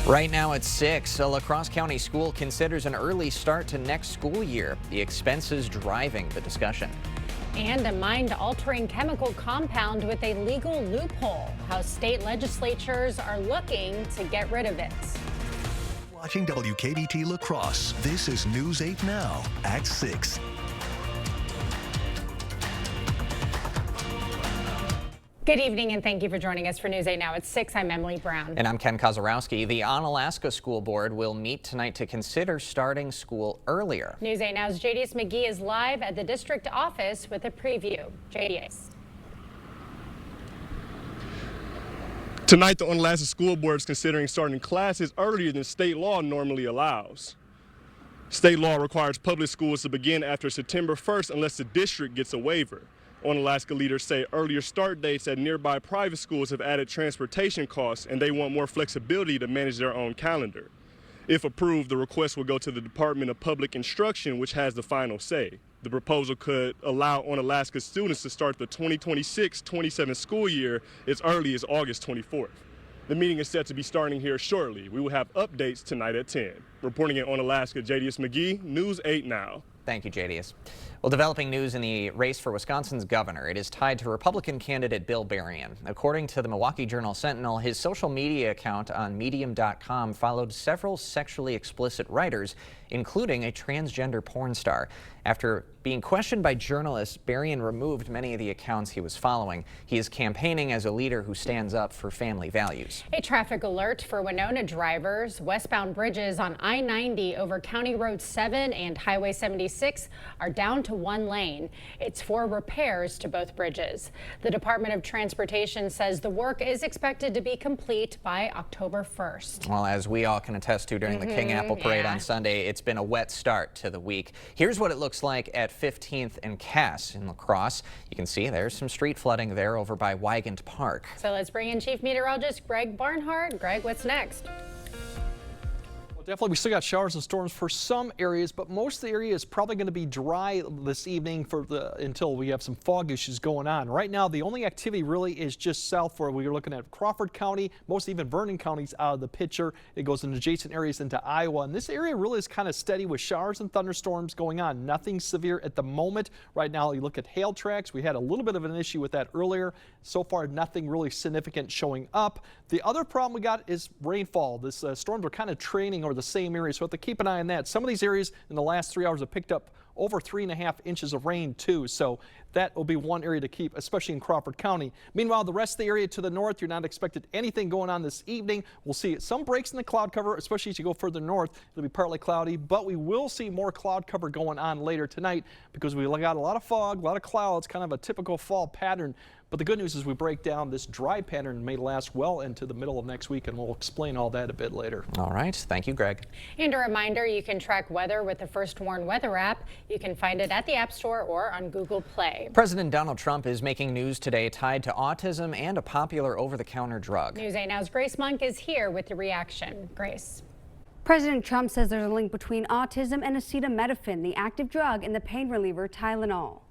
Right now at 6, a La Crosse County school considers an early start to next school year. The expenses driving the discussion. And a mind-altering chemical compound with a legal loophole. How state legislatures are looking to get rid of it. Watching WKBT La Crosse, this is News 8 Now at 6. Good evening and thank you for joining us for News 8 Now at 6. I'm Emily Brown. And I'm Ken Kozarowski. The Onalaska School Board will meet tonight to consider starting school earlier. News 8 Now's JDS McGee is live at the district office with a preview. JDS. Tonight, the Onalaska School Board is considering starting classes earlier than state law normally allows. State law requires public schools to begin after September 1st unless the district gets a waiver. Onalaska leaders say earlier start dates at nearby private schools have added transportation costs and they want more flexibility to manage their own calendar. If approved, the request will go to the Department of Public Instruction, which has the final say. The proposal could allow Onalaska students to start the 2026-27 school year as early as August 24th. The meeting is set to be starting here shortly. We will have updates tonight at 10. Reporting in Onalaska, JDS McGee, News 8 Now. Thank you, JDS. Well, developing news in the race for Wisconsin's governor. It is tied to Republican candidate Bill Berrien. According to the Milwaukee Journal-Sentinel, his social media account on Medium.com followed several sexually explicit writers, including a transgender porn star. After being questioned by journalists, Berrien removed many of the accounts he was following. He is campaigning as a leader who stands up for family values. A traffic alert for Winona drivers. Westbound bridges on I-90 over County Road 7 and Highway 76 are down to one lane. It's for repairs to both bridges. The Department of Transportation says the work is expected to be complete by October 1st. Well, as we all can attest to during the King Apple Parade on Sunday, it's been a wet start to the week. Here's what it looks like at 15th and Cass in La Crosse. You can see there's some street flooding there over by Wygant Park. So let's bring in Chief Meteorologist Greg Barnhart. Greg, what's next? Definitely, we still got showers and storms for some areas, but most of the area is probably going to be dry this evening until we have some fog issues going on. Right now, the only activity really is just south where we're looking at Crawford County, most even Vernon County's out of the picture. It goes in adjacent areas into Iowa, and this area really is kind of steady with showers and thunderstorms going on. Nothing severe at the moment. Right now, you look at hail tracks. We had a little bit of an issue with that earlier. So far, nothing really significant showing up. The other problem we got is rainfall. This storms are kind of training over the same area, so we have to keep an eye on that. Some of these areas in the last 3 hours have picked up over 3.5 inches of rain too, so that will be one area to keep, especially in Crawford County. Meanwhile, the rest of the area to the north, you're not expected anything going on this evening. We'll see some breaks in the cloud cover, especially as you go further north. It'll be partly cloudy, but we will see more cloud cover going on later tonight because we got a lot of fog, a lot of clouds, kind of a typical fall pattern. But the good news is we break down this dry pattern may last well into the middle of next week, and we'll explain all that a bit later. All right. Thank you, Greg. And a reminder, you can track weather with the First Warn weather app. You can find it at the App Store or on Google Play. President Donald Trump is making news today tied to autism and a popular over-the-counter drug. News 8 Now's Grace Monk is here with the reaction. Grace. President Trump says there's a link between autism and acetaminophen, the active drug in the pain reliever Tylenol.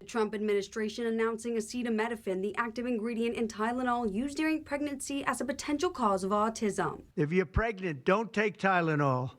The Trump administration announcing acetaminophen, the active ingredient in Tylenol used during pregnancy, as a potential cause of autism. If you're pregnant, don't take Tylenol.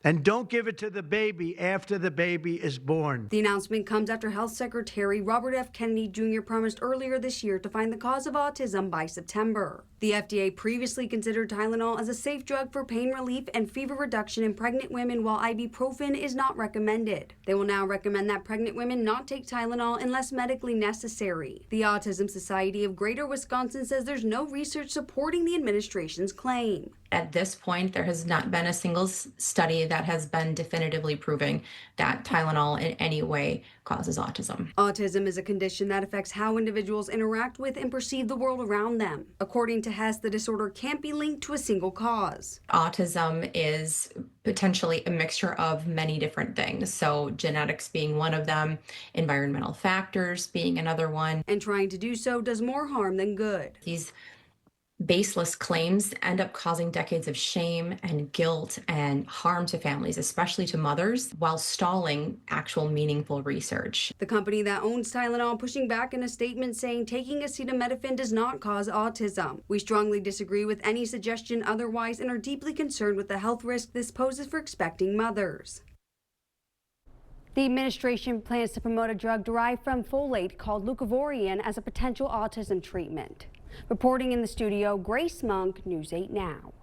And don't give it to the baby after the baby is born. The announcement comes after Health Secretary Robert F. Kennedy Jr. promised earlier this year to find the cause of autism by September. The FDA previously considered Tylenol as a safe drug for pain relief and fever reduction in pregnant women, while ibuprofen is not recommended. They will now recommend that pregnant women not take Tylenol unless medically necessary. The Autism Society of Greater Wisconsin says there's no research supporting the administration's claim. At this point, there has not been a single study that has been definitively proving that Tylenol in any way causes autism. Autism is a condition that affects how individuals interact with and perceive the world around them. According to Hess, the disorder can't be linked to a single cause. Autism is potentially a mixture of many different things. So genetics being one of them, environmental factors being another one. And trying to do so does more harm than good. These baseless claims end up causing decades of shame and guilt and harm to families, especially to mothers, while stalling actual meaningful research. The company that owns Tylenol pushing back in a statement saying taking acetaminophen does not cause autism. We strongly disagree with any suggestion otherwise and are deeply concerned with the health risk this poses for expecting mothers. The administration plans to promote a drug derived from folate called leucovorin as a potential autism treatment. Reporting in the studio, Grace Monk, News 8 Now.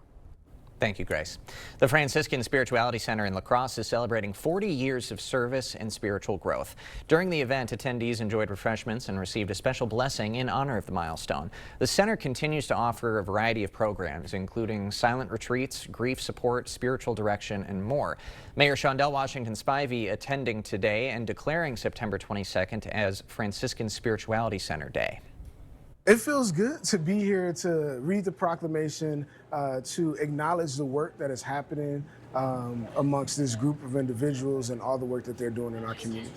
Thank you, Grace. The Franciscan Spirituality Center in La Crosse is celebrating 40 years of service and spiritual growth. During the event, attendees enjoyed refreshments and received a special blessing in honor of the milestone. The center continues to offer a variety of programs, including silent retreats, grief support, spiritual direction, and more. Mayor Shondell Washington Spivey attending today and declaring September 22nd as Franciscan Spirituality Center Day. It feels good to be here to read the proclamation, to acknowledge the work that is happening amongst this group of individuals and all the work that they're doing in our community.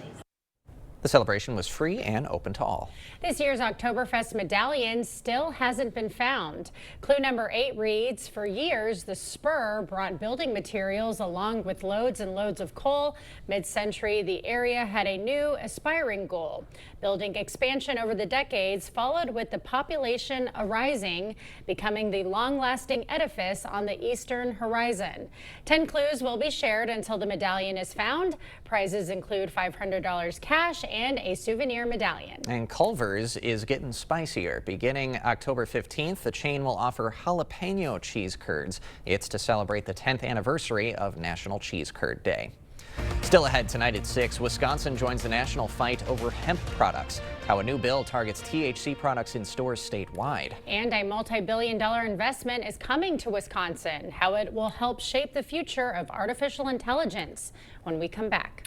The celebration was free and open to all. This year's Oktoberfest medallion still hasn't been found. Clue number 8 reads, for years, the Spur brought building materials along with loads and loads of coal. Mid-century, the area had a new, aspiring goal. Building expansion over the decades followed with the population arising, becoming the long-lasting edifice on the eastern horizon. 10 clues will be shared until the medallion is found. Prizes include $500 cash and a souvenir medallion. And Culver's is getting spicier. Beginning October 15th, the chain will offer jalapeno cheese curds. It's to celebrate the 10th anniversary of National Cheese Curd Day. Still ahead tonight at 6, Wisconsin joins the national fight over hemp products. How a new bill targets THC products in stores statewide. And a multi-billion-dollar investment is coming to Wisconsin. How it will help shape the future of artificial intelligence when we come back.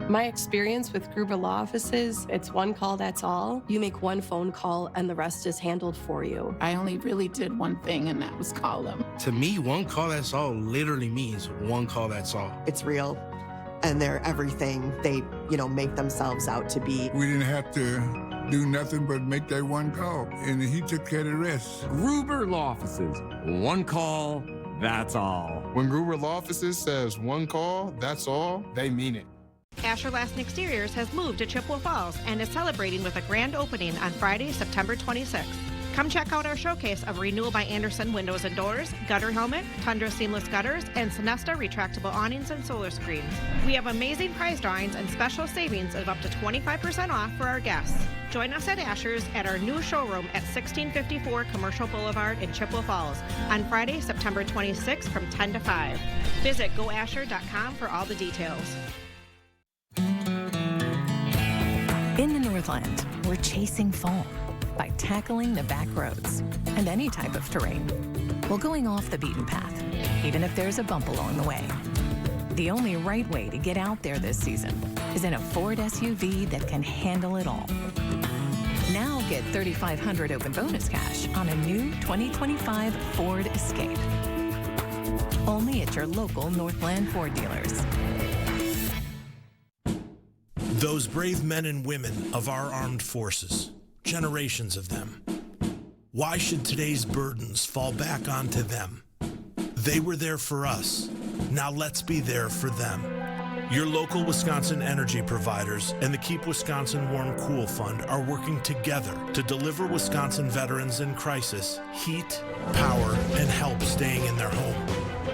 My experience with Gruber Law Offices, it's one call, that's all. You make one phone call and the rest is handled for you. I only really did one thing, and that was call them. To me, one call, that's all literally means one call, that's all. It's real, and they're everything they, make themselves out to be. We didn't have to do nothing but make that one call, and he took care of the rest. Gruber Law Offices, one call, that's all. When Gruber Law Offices says one call, that's all, they mean it. Asher Lassen Exteriors has moved to Chippewa Falls and is celebrating with a grand opening on Friday, September 26th. Come check out our showcase of Renewal by Andersen windows and doors, Gutter Helmet, Tundra seamless gutters, and Sonesta retractable awnings and solar screens. We have amazing prize drawings and special savings of up to 25% off for our guests. Join us at Asher's at our new showroom at 1654 Commercial Boulevard in Chippewa Falls on Friday, September 26th from 10 to 5. Visit goasher.com for all the details. In the Northland, we're chasing fall by tackling the back roads and any type of terrain while going off the beaten path, even if there's a bump along the way. The only right way to get out there this season is in a Ford SUV that can handle it all. Now get $3,500 open bonus cash on a new 2025 Ford Escape. Only at your local Northland Ford dealers. Those brave men and women of our armed forces, generations of them. Why should today's burdens fall back onto them? They were there for us. Now let's be there for them. Your local Wisconsin energy providers and the Keep Wisconsin Warm Cool Fund are working together to deliver Wisconsin veterans in crisis heat, power, and help staying in their home.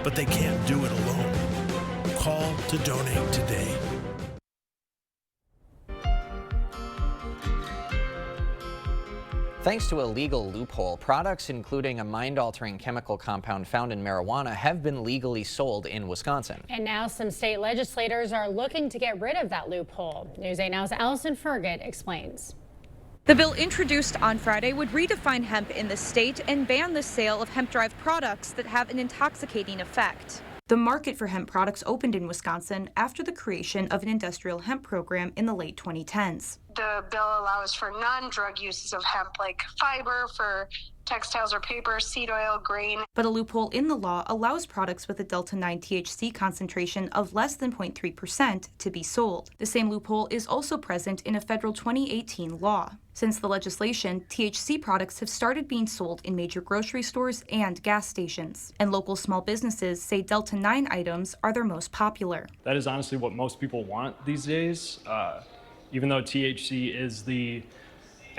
But they can't do it alone. Call to donate today. Thanks to a legal loophole, products including a mind-altering chemical compound found in marijuana have been legally sold in Wisconsin. And now some state legislators are looking to get rid of that loophole. News 8 Now's Allison Fergut explains. The bill introduced on Friday would redefine hemp in the state and ban the sale of hemp-derived products that have an intoxicating effect. The market for hemp products opened in Wisconsin after the creation of an industrial hemp program in the late 2010s. The bill allows for non-drug uses of hemp, like fiber for textiles or paper, seed oil, grain. But a loophole in the law allows products with a Delta-9 THC concentration of less than 0.3% to be sold. The same loophole is also present in a federal 2018 law. Since the legislation, THC products have started being sold in major grocery stores and gas stations. And local small businesses say Delta-9 items are their most popular. That is honestly what most people want these days. Even though THC is the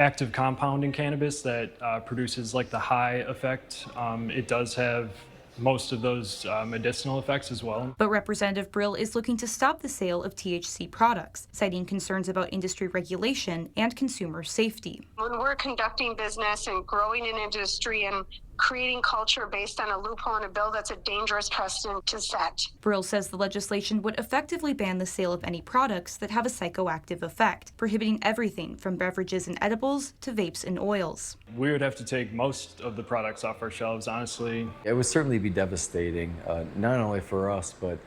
active compound in cannabis that produces like the high effect, it does have most of those medicinal effects as well. But Representative Brill is looking to stop the sale of THC products, citing concerns about industry regulation and consumer safety. When we're conducting business and growing an industry and creating culture based on a loophole in a bill, that's a dangerous precedent to set. Brill says the legislation would effectively ban the sale of any products that have a psychoactive effect, prohibiting everything from beverages and edibles to vapes and oils. We would have to take most of the products off our shelves, honestly. It would certainly be devastating, not only for us, but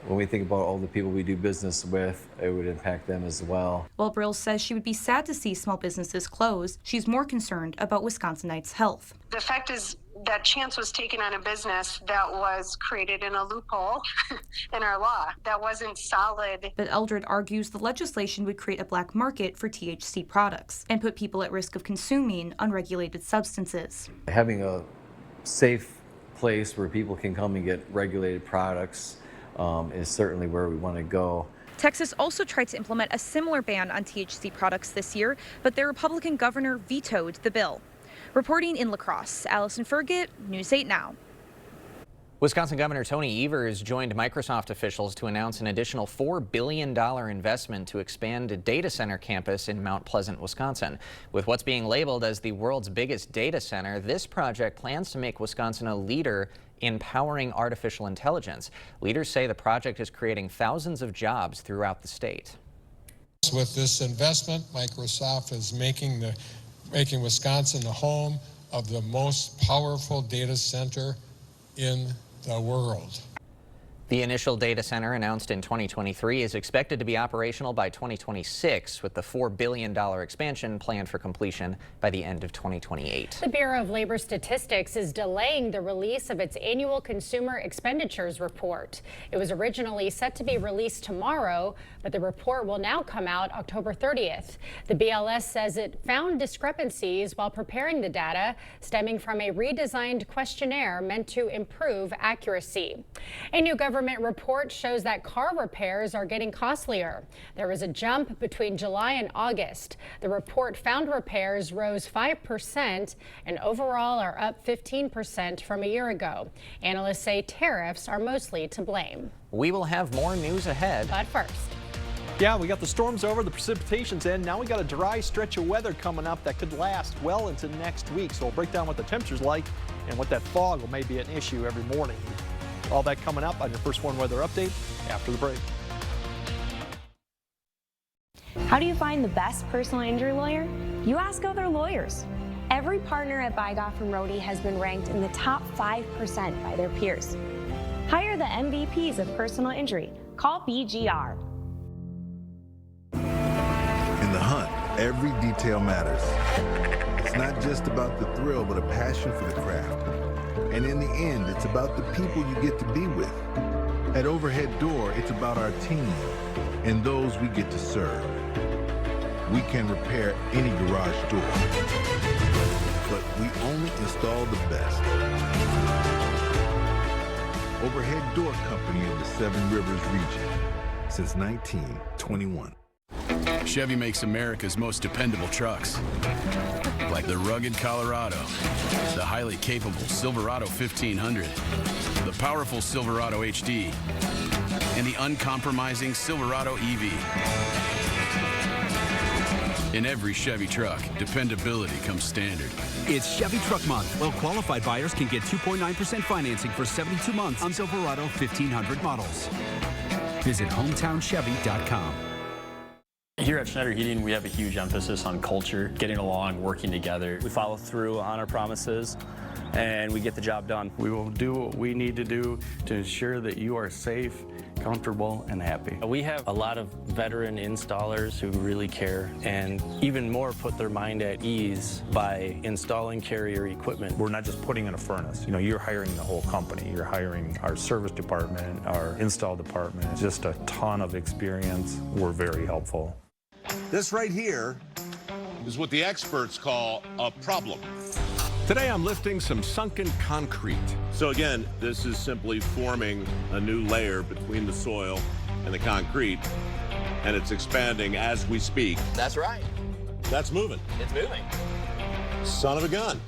when we think about all the people we do business with, it would impact them as well. While Brill says she would be sad to see small businesses close, she's more concerned about Wisconsinites' health. The fact is that chance was taken on a business that was created in a loophole in our law that wasn't solid. But Eldred argues the legislation would create a black market for THC products and put people at risk of consuming unregulated substances. Having a safe place where people can come and get regulated products is certainly where we want to go. Texas also tried to implement a similar ban on THC products this year, but their Republican governor vetoed the bill. Reporting in La Crosse, Allison Fergit, News 8 Now. Wisconsin Governor Tony Evers joined Microsoft officials to announce an additional $4 billion investment to expand a data center campus in Mount Pleasant, Wisconsin. With what's being labeled as the world's biggest data center, this project plans to make Wisconsin a leader in powering artificial intelligence. Leaders say the project is creating thousands of jobs throughout the state. With this investment, Microsoft is making Wisconsin the home of the most powerful data center in the world. The initial data center, announced in 2023, is expected to be operational by 2026, with the $4 billion expansion planned for completion by the end of 2028. The Bureau of Labor Statistics is delaying the release of its annual consumer expenditures report. It was originally set to be released tomorrow, but the report will now come out October 30th. The BLS says it found discrepancies while preparing the data, stemming from a redesigned questionnaire meant to improve accuracy. A new government report shows that car repairs are getting costlier. There was a jump between July and August. The report found repairs rose 5% and overall are up 15% from a year ago. Analysts say tariffs are mostly to blame. We will have more news ahead. But first. Yeah, we got the storms over, the precipitation's in. Now we got a dry stretch of weather coming up that could last well into next week. So we'll break down what the temperature's like and what that fog may be an issue every morning. All that coming up on your First Warn Weather Update after the break. How do you find the best personal injury lawyer? You ask other lawyers. Every partner at Bygoff & Rohde has been ranked in the top 5% by their peers. Hire the MVPs of personal injury. Call BGR. In the hunt, every detail matters. It's not just about the thrill, but a passion for the craft. And in the end, it's about the people you get to be with. At Overhead Door, it's about our team and those we get to serve. We can repair any garage door, but we only install the best. Overhead Door Company of the Seven Rivers region since 1921. Chevy makes America's most dependable trucks, like the rugged Colorado, the highly capable Silverado 1500, the powerful Silverado HD, and the uncompromising Silverado EV. In every Chevy truck, dependability comes standard. It's Chevy Truck Month. Well-qualified buyers can get 2.9% financing for 72 months on Silverado 1500 models. Visit HometownChevy.com. Here at Schneider Heating, we have a huge emphasis on culture, getting along, working together. We follow through on our promises, and we get the job done. We will do what we need to do to ensure that you are safe, comfortable, and happy. We have a lot of veteran installers who really care and even more put their mind at ease by installing Carrier equipment. We're not just putting in a furnace. You know, you're hiring the whole company. You're hiring our service department, our install department, just a ton of experience. We're very helpful. This right here is what the experts call a problem. Today I'm lifting some sunken concrete. So again, this is simply forming a new layer between the soil and the concrete, and it's expanding as we speak. That's right. That's moving. It's moving. Son of a gun.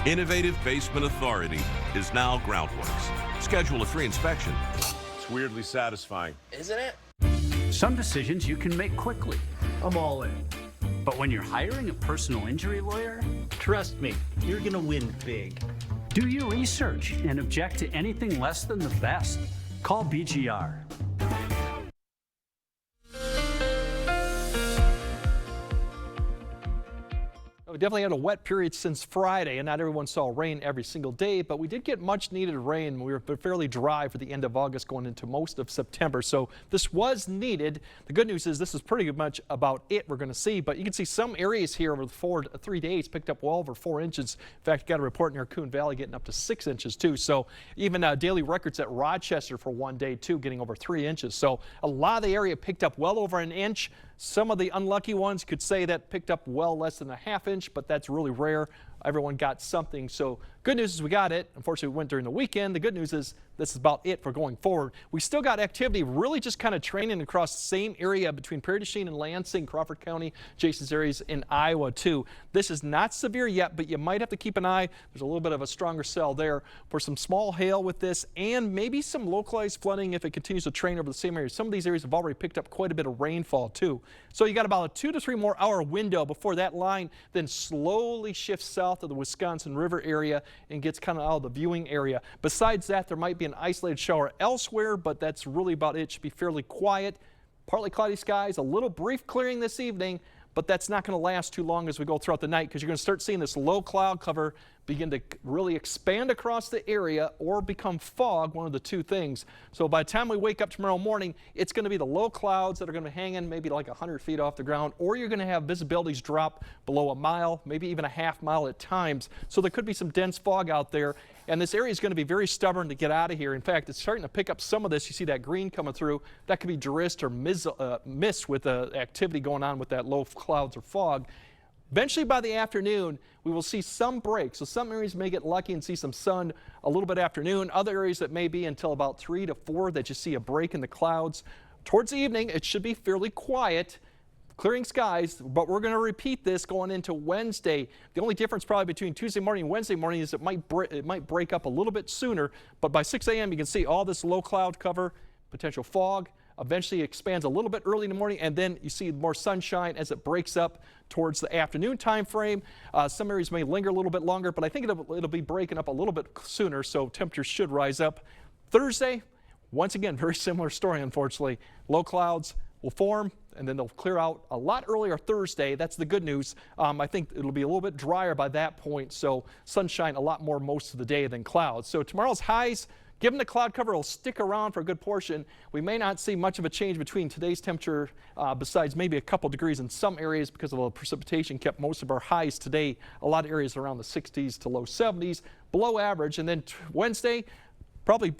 Innovative Basement Authority is now Groundworks. Schedule a free inspection. It's weirdly satisfying. Isn't it? Some decisions you can make quickly. I'm all in. But when you're hiring a personal injury lawyer, Trust me, you're gonna win big. do your research and object to anything less than the best. Call BGR. We definitely had a wet period since Friday, and not everyone saw rain every single day, but we did get much needed rain. We were fairly dry for the end of August going into most of September, so this was needed. The good news is this is pretty much about it we're going to see, but you can see some areas here over the 3 days picked up well over 4 inches. In fact, got a report near Coon Valley getting up to 6 inches too, so even daily records at Rochester for one day too, getting over 3 inches. So a lot of the area picked up well over an inch. Some of the unlucky ones could say that picked up well less than a ½ inch, but that's really rare. Everyone got something. So good news is we got it. Unfortunately, we went during the weekend. The good news is this is about it for going forward. We still got activity really just kind of training across the same area between Prairie du Chien and Lansing, Crawford County, Jason's areas in Iowa too. This is not severe yet, but you might have to keep an eye. There's a little bit of a stronger cell there for some small hail with this and maybe some localized flooding if it continues to train over the same area. Some of these areas have already picked up quite a bit of rainfall too. So you got about a 2 to 3 more hour window before that line then slowly shifts south of the Wisconsin River area and gets kind of out of the viewing area. Besides that, there might be an isolated shower elsewhere, but that's really about it. It should be fairly quiet. Partly cloudy skies, a little brief clearing this evening, but that's not going to last too long as we go throughout the night because you're going to start seeing this low cloud cover begin to really expand across the area or become fog, one of the two things. So by the time we wake up tomorrow morning, it's going to be the low clouds that are going to be hanging maybe like 100 feet off the ground, or you're going to have visibilities drop below a mile, maybe even a ½ mile at times. So there could be some dense fog out there. And this area is going to be very stubborn to get out of here. In fact, it's starting to pick up some of this. You see that green coming through. That could be drizzle or mist with the activity going on with that low clouds or fog. Eventually by the afternoon, we will see some breaks. So some areas may get lucky and see some sun a little bit afternoon. Other areas that may be until about 3 to 4 that you see a break in the clouds. Towards the evening, it should be fairly quiet. Clearing skies, but we're going to repeat this going into Wednesday. The only difference probably between Tuesday morning and Wednesday morning is it might break up a little bit sooner, but by 6 a.m. you can see all this low cloud cover, potential fog. Eventually expands a little bit early in the morning, and then you see more sunshine as it breaks up towards the afternoon time frame. Some areas may linger a little bit longer, but I think it'll be breaking up a little bit sooner, so temperatures should rise up. Thursday, once again, very similar story, unfortunately. Low clouds will form, and then they'll clear out a lot earlier Thursday. That's the good news. I think it'll be a little bit drier by that point, so sunshine a lot more most of the day than clouds. So tomorrow's highs, given the cloud cover will stick around for a good portion, we may not see much of a change between today's temperature besides maybe a couple degrees in some areas because of the precipitation kept most of our highs today. A lot of areas around the 60s to low 70s, below average. And then Wednesday, probably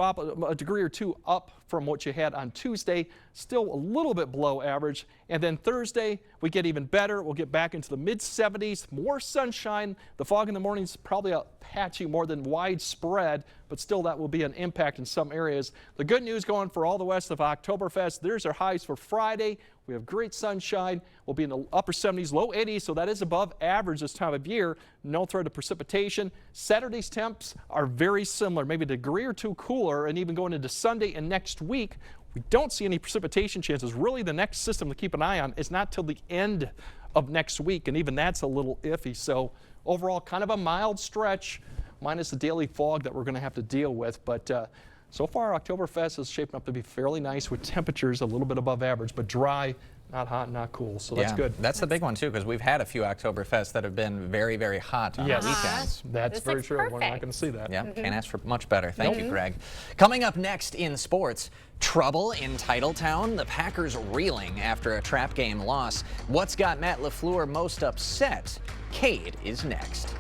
a degree or two up from what you had on Tuesday, still a little bit below average. And then Thursday, we get even better. We'll get back into the mid-70s, more sunshine. The fog in the mornings probably patchy more than widespread, but still that will be an impact in some areas. The good news going for all the west of Oktoberfest, there's our highs for Friday. We have great sunshine. We'll be in the upper 70s, low 80s, so that is above average this time of year. No threat of precipitation. Saturday's temps are very similar, maybe a degree or two cooler, and even going into Sunday and next week, we don't see any precipitation chances. Really, the next system to keep an eye on is not till the end of next week, and even that's a little iffy. So overall, kind of a mild stretch, minus the daily fog that we're going to have to deal with. But so far, Oktoberfest is shaping up to be fairly nice with temperatures a little bit above average, but dry, not hot, not cool. So that's good. That's the big one, too, because we've had a few Oktoberfests that have been very, very hot on the weekends. That's very true. We're not going to see that. Yeah, can't ask for much better. Thank you, Greg. Coming up next in sports, trouble in Titletown. The Packers reeling after a trap game loss. What's got Matt LaFleur most upset? Cade is next.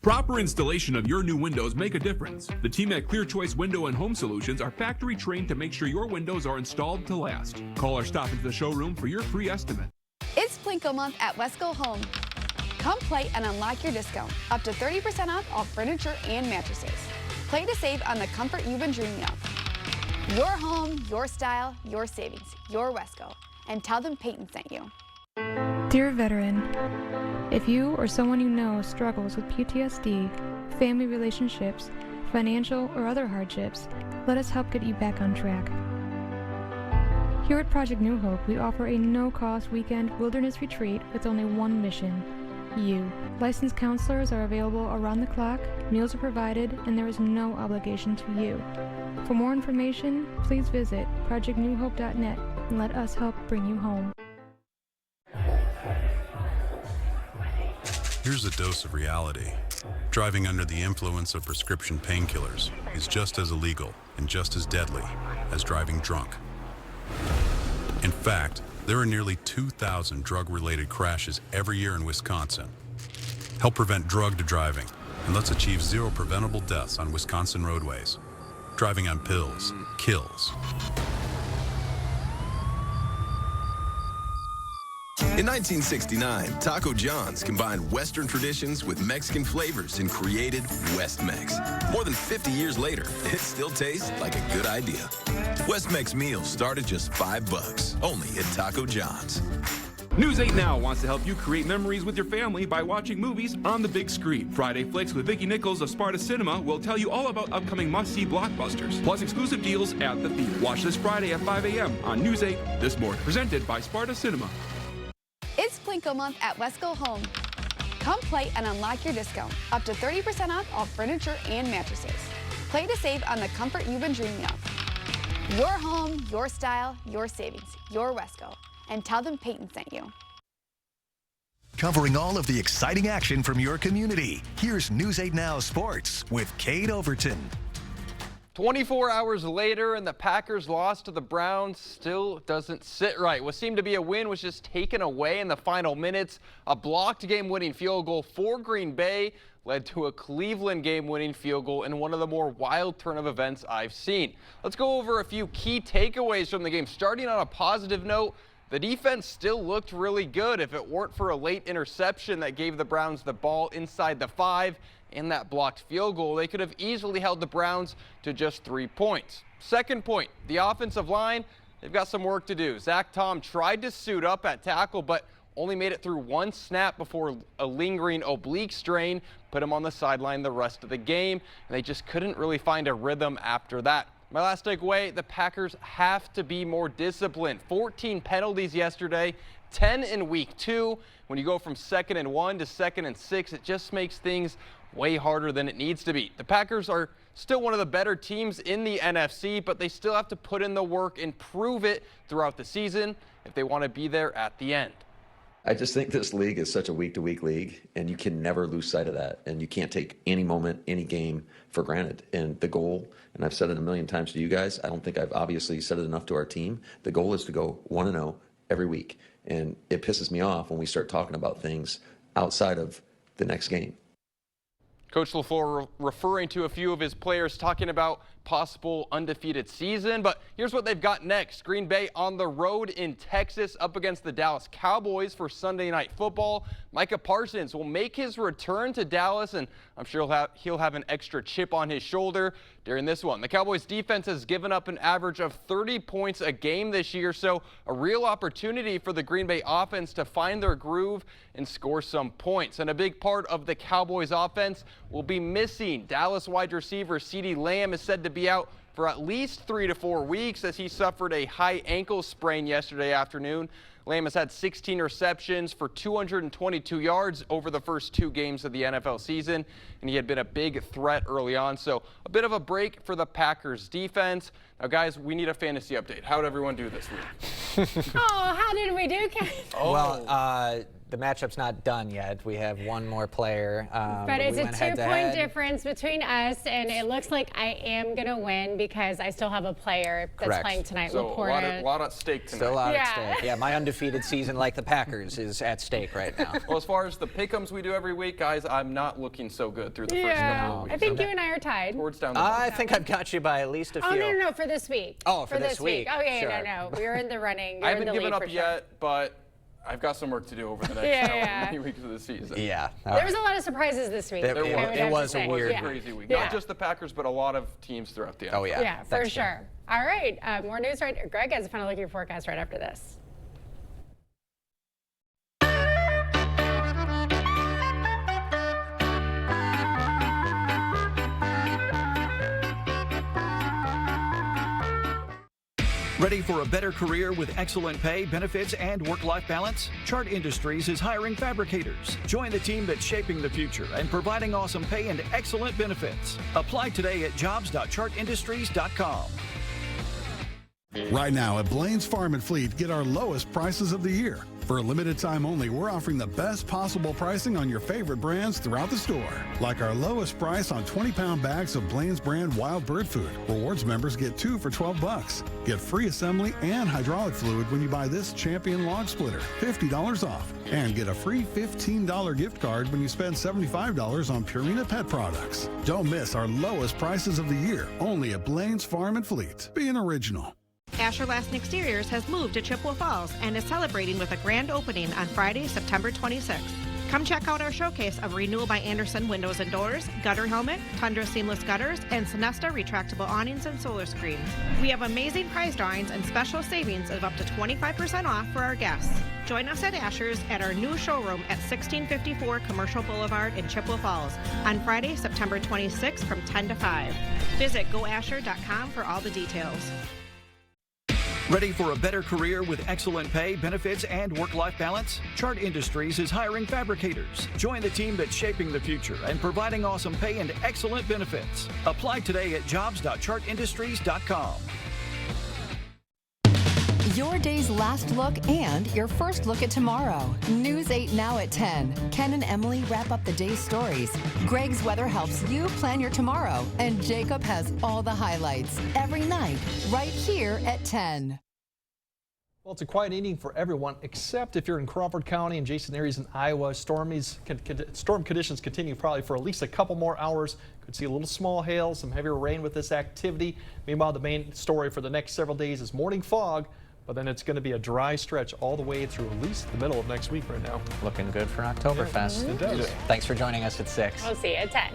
Proper installation of your new windows make a difference. The team at Clear Choice Window and Home Solutions are factory trained to make sure your windows are installed to last. Call or stop into the showroom for your free estimate. It's Plinko month at Wesco Home. Come play and unlock your discount. Up to 30% off all furniture and mattresses. Play to save on the comfort you've been dreaming of. Your home, your style, your savings, your Wesco. And tell them Peyton sent you. Dear veteran, if you or someone you know struggles with PTSD, family relationships, financial or other hardships, let us help get you back on track. Here at Project New Hope, we offer a no-cost weekend wilderness retreat with only one mission: you. Licensed counselors are available around the clock, meals are provided, and there is no obligation to you. For more information, please visit projectnewhope.net and let us help bring you home. Here's a dose of reality. Driving under the influence of prescription painkillers is just as illegal and just as deadly as driving drunk. In fact, there are nearly 2,000 drug-related crashes every year in Wisconsin. Help prevent drug driving, and let's achieve 0 preventable deaths on Wisconsin roadways. Driving on pills kills. In 1969, Taco John's combined Western traditions with Mexican flavors and created West-Mex. More than 50 years later, it still tastes like a good idea. West-Mex meals start at just $5, only at Taco John's. News 8 Now wants to help you create memories with your family by watching movies on the big screen. Friday Flicks with Vicki Nichols of Sparta Cinema will tell you all about upcoming must-see blockbusters, plus exclusive deals at the theater. Watch this Friday at 5 a.m. on News 8 this morning. Presented by Sparta Cinema. It's Plinko month at Wesco Home. Come play and unlock your discount. Up to 30% off all furniture and mattresses. Play to save on the comfort you've been dreaming of. Your home, your style, your savings, your Wesco. And tell them Peyton sent you. Covering all of the exciting action from your community, here's News 8 Now Sports with Kate Overton. 24 hours later, and the Packers' loss to the Browns still doesn't sit right. What seemed to be a win was just taken away in the final minutes. A blocked game-winning field goal for Green Bay led to a Cleveland game-winning field goal in one of the more wild turn of events I've seen. Let's go over a few key takeaways from the game. Starting on a positive note, the defense still looked really good. If it weren't for a late interception that gave the Browns the ball inside the 5 and that blocked field goal, they could have easily held the Browns to just 3 points. Second point, the offensive line, they've got some work to do. Zach Tom tried to suit up at tackle, but only made it through 1 snap before a lingering oblique strain put him on the sideline the rest of the game, and they just couldn't really find a rhythm after that. My last takeaway, the Packers have to be more disciplined. 14 penalties yesterday, 10 in week 2. When you go from 2nd and 1 to 2nd and 6, it just makes things way harder than it needs to be. The Packers are still one of the better teams in the NFC, but they still have to put in the work and prove it throughout the season if they want to be there at the end. I just think this league is such a week-to-week league, and you can never lose sight of that. And you can't take any moment, any game for granted. And the goal, and I've said it a million times to you guys, I don't think I've obviously said it enough to our team, the goal is to go 1-0 every week. And it pisses me off when we start talking about things outside of the next game. Coach LaFleur referring to a few of his players talking about possible undefeated season, but here's what they've got next. Green Bay on the road in Texas up against the Dallas Cowboys for Sunday Night Football. Micah Parsons will make his return to Dallas, and I'm sure he'll have an extra chip on his shoulder during this one. The Cowboys defense has given up an average of 30 points a game this year, so a real opportunity for the Green Bay offense to find their groove and score some points. And a big part of the Cowboys offense will be missing. Dallas wide receiver CeeDee Lamb is said to be out for at least 3 to 4 weeks as he suffered a high ankle sprain yesterday afternoon. Lamb has had 16 receptions for 222 yards over the first 2 games of the NFL season, and he had been a big threat early on. So a bit of a break for the Packers defense. Now, guys, we need a fantasy update. How did everyone do this week? Oh, how did we do, Ken? Well, the matchup's not done yet. We have one more player. But it's we a went 2-point head-to-head. difference between us, and it looks like I am going to win because I still have a player that's Correct. playing tonight. So Laporta. a lot at stake tonight. Still a lot Yeah. at stake. Yeah, my undefeated season, like the Packers, is at stake right now. Well, as far as the pick'ems we do every week, guys, I'm not looking so good through the first couple of weeks. I think you and I are tied. Towards down the I think I've got you by at least a few. Oh, no, for this week. Oh, for this week. Oh, yeah, Sure. no. We're in the running. You're I in haven't the given lead up for sure. yet, but I've got some work to do over the next many weeks of the season. Yeah. There was a lot of surprises this week. There I would have to was a say. weird Yeah. Crazy week. Yeah. Not just the Packers, but a lot of teams throughout the NFL. Oh, yeah. Yeah, for sure. All right, more news. Right, Greg has a final look at your forecast right after this. Ready for a better career with excellent pay, benefits, and work-life balance? Chart Industries is hiring fabricators. Join the team that's shaping the future and providing awesome pay and excellent benefits. Apply today at jobs.chartindustries.com. Right now at Blaine's Farm and Fleet, get our lowest prices of the year. For a limited time only, we're offering the best possible pricing on your favorite brands throughout the store. Like our lowest price on 20-pound bags of Blaine's brand wild bird food. Rewards members get 2 for $12. Get free assembly and hydraulic fluid when you buy this Champion log splitter, $50 off. And get a free $15 gift card when you spend $75 on Purina pet products. Don't miss our lowest prices of the year, only at Blaine's Farm and Fleet. Be an original. Asher Lasting Exteriors has moved to Chippewa Falls and is celebrating with a grand opening on Friday, September 26th. Come check out our showcase of Renewal by Anderson windows and doors, Gutter Helmet, Tundra seamless gutters, and Sonesta retractable awnings and solar screens. We have amazing prize drawings and special savings of up to 25% off for our guests. Join us at Asher's at our new showroom at 1654 Commercial Boulevard in Chippewa Falls on Friday, September 26th from 10 to 5. Visit goasher.com for all the details. Ready for a better career with excellent pay, benefits, and work-life balance? Chart Industries is hiring fabricators. Join the team that's shaping the future and providing awesome pay and excellent benefits. Apply today at jobs.chartindustries.com. Your day's last look and your first look at tomorrow. News 8 now at 10. Ken and Emily wrap up the day's stories. Greg's weather helps you plan your tomorrow. And Jacob has all the highlights every night right here at 10. Well, it's a quiet evening for everyone, except if you're in Crawford County and adjacent areas in Iowa. Storm conditions continue probably for at least a couple more hours. Could see a little small hail, some heavier rain with this activity. Meanwhile, the main story for the next several days is morning fog, but then it's going to be a dry stretch all the way through at least the middle of next week right now. Looking good for Oktoberfest. It does. Thanks for joining us at 6. We'll see you at 10.